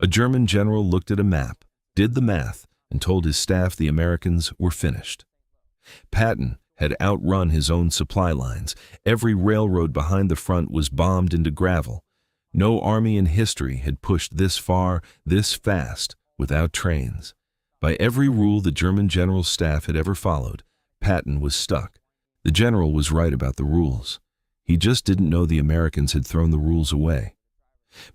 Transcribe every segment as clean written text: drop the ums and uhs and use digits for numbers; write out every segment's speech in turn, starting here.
A German general looked at a map, did the math, and told his staff the Americans were finished. Patton had outrun his own supply lines. Every railroad behind the front was bombed into gravel. No army in history had pushed this far, this fast, without trains. By every rule the German general's staff had ever followed, Patton was stuck. The general was right about the rules. He just didn't know the Americans had thrown the rules away.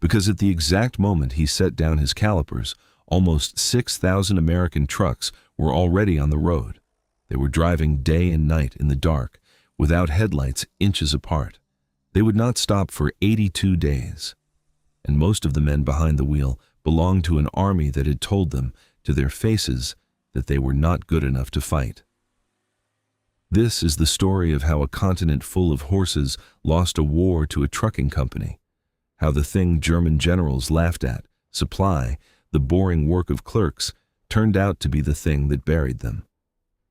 Because at the exact moment he set down his calipers, almost 6,000 American trucks were already on the road. They were driving day and night in the dark, without headlights inches apart. They would not stop for 82 days. And most of the men behind the wheel belonged to an army that had told them, to their faces, that they were not good enough to fight. This is the story of how a continent full of horses lost a war to a trucking company, how the thing German generals laughed at, supply, the boring work of clerks, turned out to be the thing that buried them,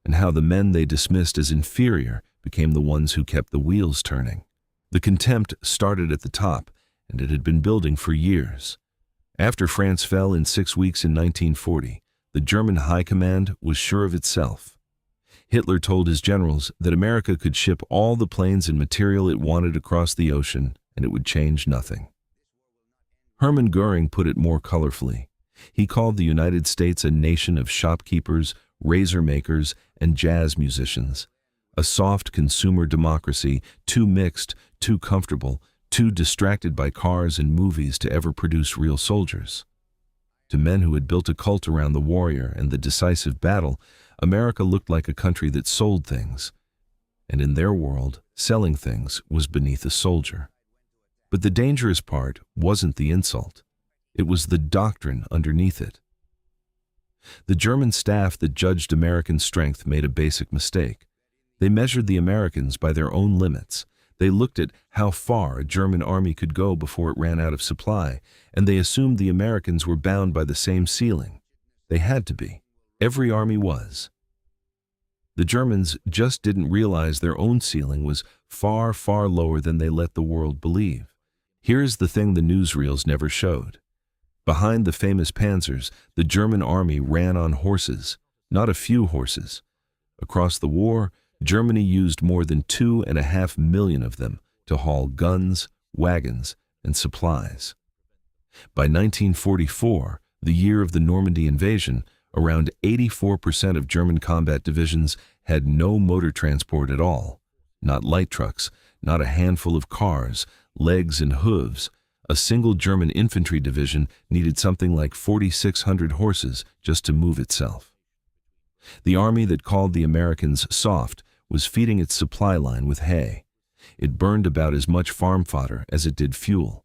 and how the men they dismissed as inferior became the ones who kept the wheels turning. The contempt started at the top, and it had been building for years. After France fell in 6 weeks in 1940, the German high command was sure of itself. Hitler told his generals that America could ship all the planes and material it wanted across the ocean, and it would change nothing. Hermann Göring put it more colorfully. He called the United States a nation of shopkeepers, razor makers, and jazz musicians, a soft consumer democracy, too mixed, too comfortable, too distracted by cars and movies to ever produce real soldiers. To men who had built a cult around the warrior and the decisive battle, America looked like a country that sold things, and in their world, selling things was beneath a soldier. But the dangerous part wasn't the insult. It was the doctrine underneath it. The German staff that judged American strength made a basic mistake. They measured the Americans by their own limits. They looked at how far a German army could go before it ran out of supply, and they assumed the Americans were bound by the same ceiling. They had to be. Every army was. The Germans just didn't realize their own ceiling was far, far lower than they let the world believe. Here's the thing the newsreels never showed. Behind the famous panzers, the German army ran on horses, not a few horses. Across the war, Germany used more than 2.5 million of them to haul guns, wagons, and supplies. By 1944, the year of the Normandy invasion, around 84% of German combat divisions had no motor transport at all. Not light trucks, not a handful of cars, legs and hooves. A single German infantry division needed something like 4,600 horses just to move itself. The army that called the Americans soft was feeding its supply line with hay. It burned about as much farm fodder as it did fuel.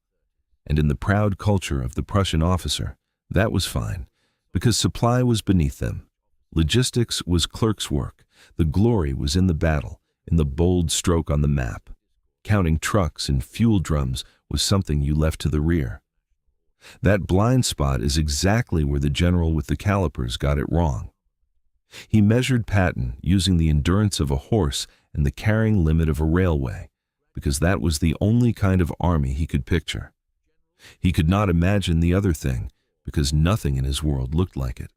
And in the proud culture of the Prussian officer, that was fine, because supply was beneath them. Logistics was clerk's work. The glory was in the battle, in the bold stroke on the map. Counting trucks and fuel drums was something you left to the rear. That blind spot is exactly where the general with the calipers got it wrong. He measured Patton using the endurance of a horse and the carrying limit of a railway, because that was the only kind of army he could picture. He could not imagine the other thing, because nothing in his world looked like it.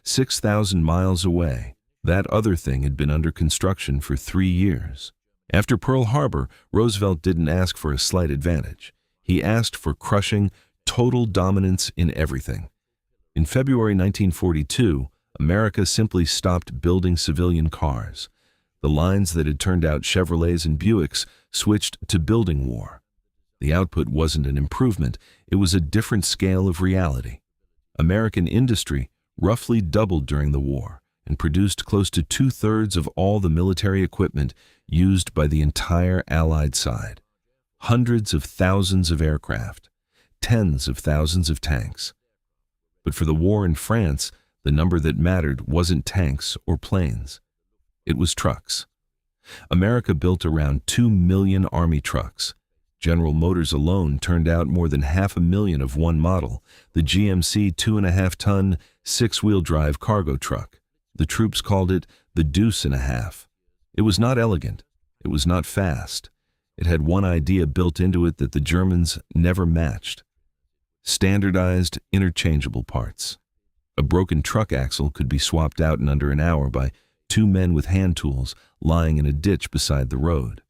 6,000 miles away, that other thing had been under construction for 3 years. After Pearl Harbor, Roosevelt didn't ask for a slight advantage. He asked for crushing, total dominance in everything. In February 1942, America simply stopped building civilian cars. The lines that had turned out Chevrolets and Buicks switched to building war. The output wasn't an improvement, it was a different scale of reality. American industry roughly doubled during the war and produced close to 2/3 of all the military equipment used by the entire Allied side. Hundreds of thousands of aircraft, tens of thousands of tanks. But for the war in France, the number that mattered wasn't tanks or planes. It was trucks. America built around 2 million Army trucks. General Motors alone turned out more than 500,000 of one model, the GMC 2.5-ton, 6-wheel drive cargo truck. The troops called it the Deuce and a Half. It was not elegant. It was not fast. It had one idea built into it that the Germans never matched: standardized, interchangeable parts. A broken truck axle could be swapped out in under an hour by two men with hand tools lying in a ditch beside the road.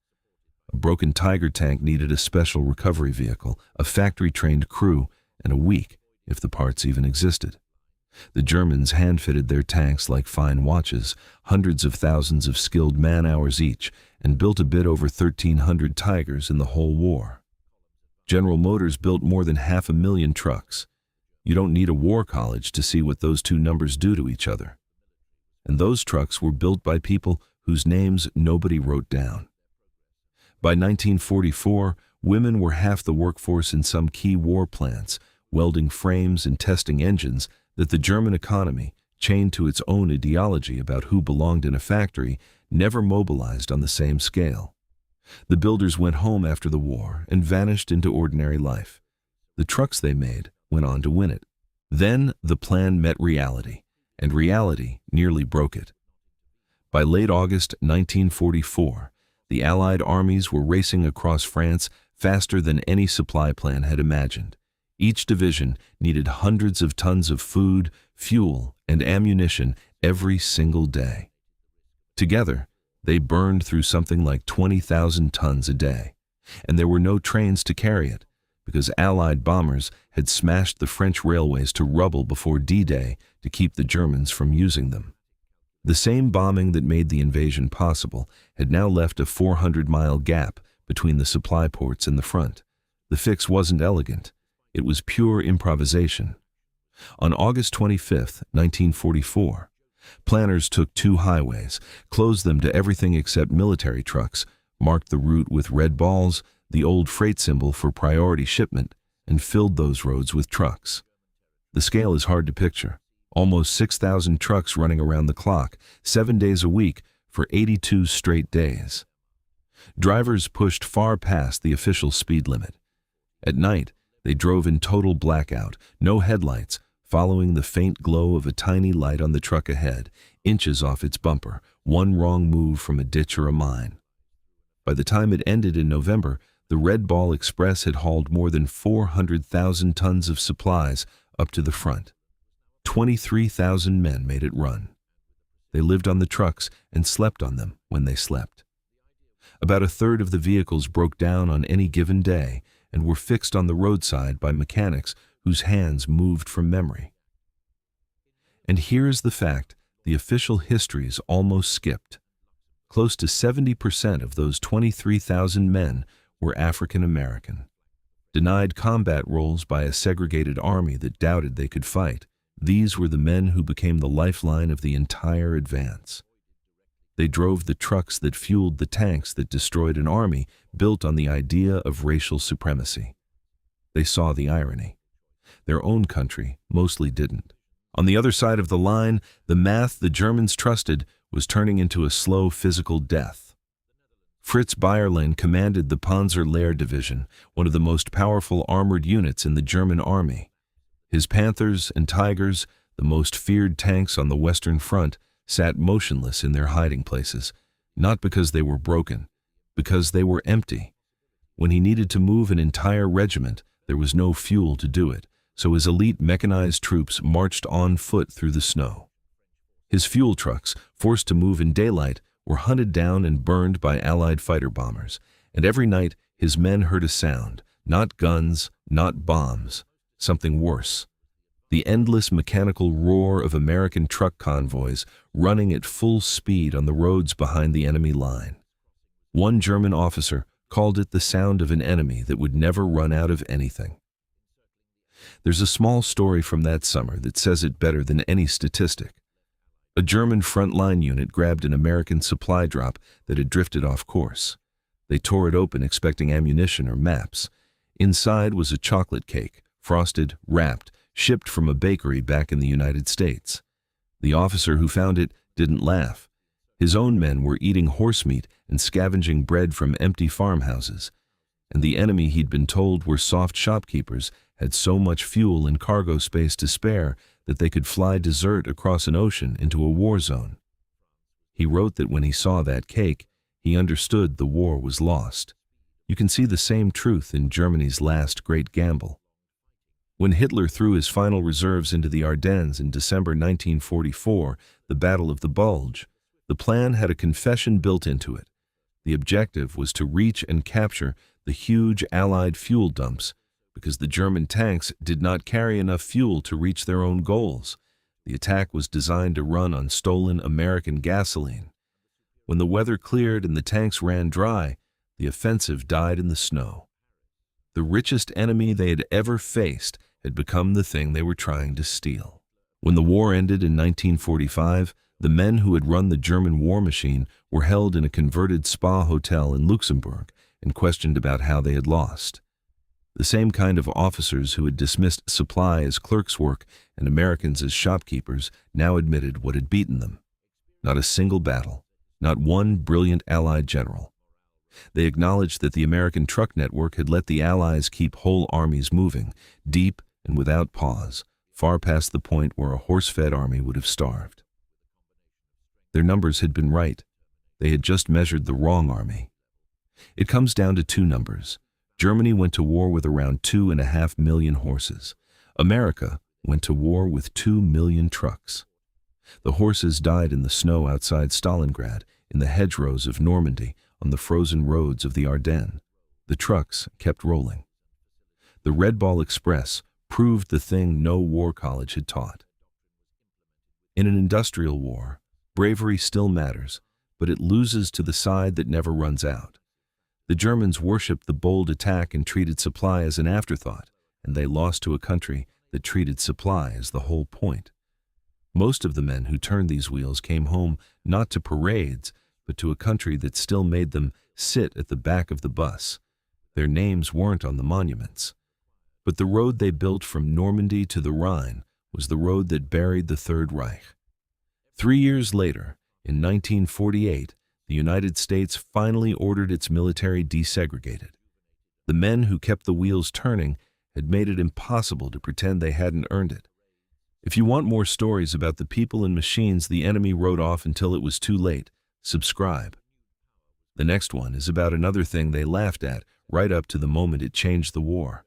A broken Tiger tank needed a special recovery vehicle, a factory-trained crew, and a week, if the parts even existed. The Germans hand-fitted their tanks like fine watches, hundreds of thousands of skilled man-hours each, and built a bit over 1,300 Tigers in the whole war. General Motors built more than 500,000 trucks. You don't need a war college to see what those two numbers do to each other. And those trucks were built by people whose names nobody wrote down. By 1944, women were half the workforce in some key war plants, welding frames and testing engines that the German economy, chained to its own ideology about who belonged in a factory, never mobilized on the same scale. The builders went home after the war and vanished into ordinary life. The trucks they made went on to win it. Then the plan met reality, and reality nearly broke it. By late August 1944, the Allied armies were racing across France faster than any supply plan had imagined. Each division needed hundreds of tons of food, fuel, and ammunition every single day. Together, they burned through something like 20,000 tons a day, and there were no trains to carry it, because Allied bombers had smashed the French railways to rubble before D-Day to keep the Germans from using them. The same bombing that made the invasion possible had now left a 400-mile gap between the supply ports and the front. The fix wasn't elegant. It was pure improvisation. On August 25, 1944, planners took two highways, closed them to everything except military trucks, marked the route with red balls, the old freight symbol for priority shipment, and filled those roads with trucks. The scale is hard to picture. Almost 6,000 trucks running around the clock, 7 days a week, for 82 straight days. Drivers pushed far past the official speed limit. At night, they drove in total blackout, no headlights, following the faint glow of a tiny light on the truck ahead, inches off its bumper, one wrong move from a ditch or a mine. By the time it ended in November, the Red Ball Express had hauled more than 400,000 tons of supplies up to the front. 23,000 men made it run. They lived on the trucks and slept on them when they slept. About a third of the vehicles broke down on any given day and were fixed on the roadside by mechanics whose hands moved from memory. And here is the fact the official histories almost skipped. Close to 70% of those 23,000 men were African American. Denied combat roles by a segregated army that doubted they could fight, these were the men who became the lifeline of the entire advance. They drove the trucks that fueled the tanks that destroyed an army built on the idea of racial supremacy. They saw the irony. Their own country mostly didn't. On the other side of the line, the math the Germans trusted was turning into a slow physical death. Fritz Bayerlein commanded the Panzer Lehr Division, one of the most powerful armored units in the German army. His Panthers and Tigers, the most feared tanks on the Western Front, sat motionless in their hiding places, not because they were broken, because they were empty. When he needed to move an entire regiment, there was no fuel to do it, so his elite mechanized troops marched on foot through the snow. His fuel trucks, forced to move in daylight, were hunted down and burned by Allied fighter bombers, and every night his men heard a sound, not guns, not bombs, something worse. The endless mechanical roar of American truck convoys running at full speed on the roads behind the enemy line. One German officer called it the sound of an enemy that would never run out of anything. There's a small story from that summer that says it better than any statistic. A German frontline unit grabbed an American supply drop that had drifted off course. They tore it open expecting ammunition or maps. Inside was a chocolate cake, frosted, wrapped, shipped from a bakery back in the United States. The officer who found it didn't laugh. His own men were eating horse meat and scavenging bread from empty farmhouses. And the enemy he'd been told were soft shopkeepers had so much fuel and cargo space to spare that they could fly dessert across an ocean into a war zone. He wrote that when he saw that cake, he understood the war was lost. You can see the same truth in Germany's last great gamble. When Hitler threw his final reserves into the Ardennes in December 1944, the Battle of the Bulge, the plan had a confession built into it. The objective was to reach and capture the huge Allied fuel dumps because the German tanks did not carry enough fuel to reach their own goals. The attack was designed to run on stolen American gasoline. When the weather cleared and the tanks ran dry, the offensive died in the snow. The richest enemy they had ever faced had become the thing they were trying to steal. When the war ended in 1945, the men who had run the German war machine were held in a converted spa hotel in Luxembourg and questioned about how they had lost. The same kind of officers who had dismissed supply as clerks' work and Americans as shopkeepers now admitted what had beaten them. Not a single battle, not one brilliant Allied general. They acknowledged that the American truck network had let the Allies keep whole armies moving, deep and without pause, far past the point where a horse-fed army would have starved. Their numbers had been right. They had just measured the wrong army. It comes down to two numbers. Germany went to war with around 2.5 million horses. America went to war with 2 million trucks. The horses died in the snow outside Stalingrad, in the hedgerows of Normandy, on the frozen roads of the Ardennes. The trucks kept rolling. The Red Ball Express proved the thing no war college had taught. In an industrial war, bravery still matters, but it loses to the side that never runs out. The Germans worshipped the bold attack and treated supply as an afterthought, and they lost to a country that treated supply as the whole point. Most of the men who turned these wheels came home not to parades, but to a country that still made them sit at the back of the bus. Their names weren't on the monuments. But the road they built from Normandy to the Rhine was the road that buried the Third Reich. 3 years later, in 1948, the United States finally ordered its military desegregated. The men who kept the wheels turning had made it impossible to pretend they hadn't earned it. If you want more stories about the people and machines the enemy wrote off until it was too late, subscribe. The next one is about another thing they laughed at right up to the moment it changed the war.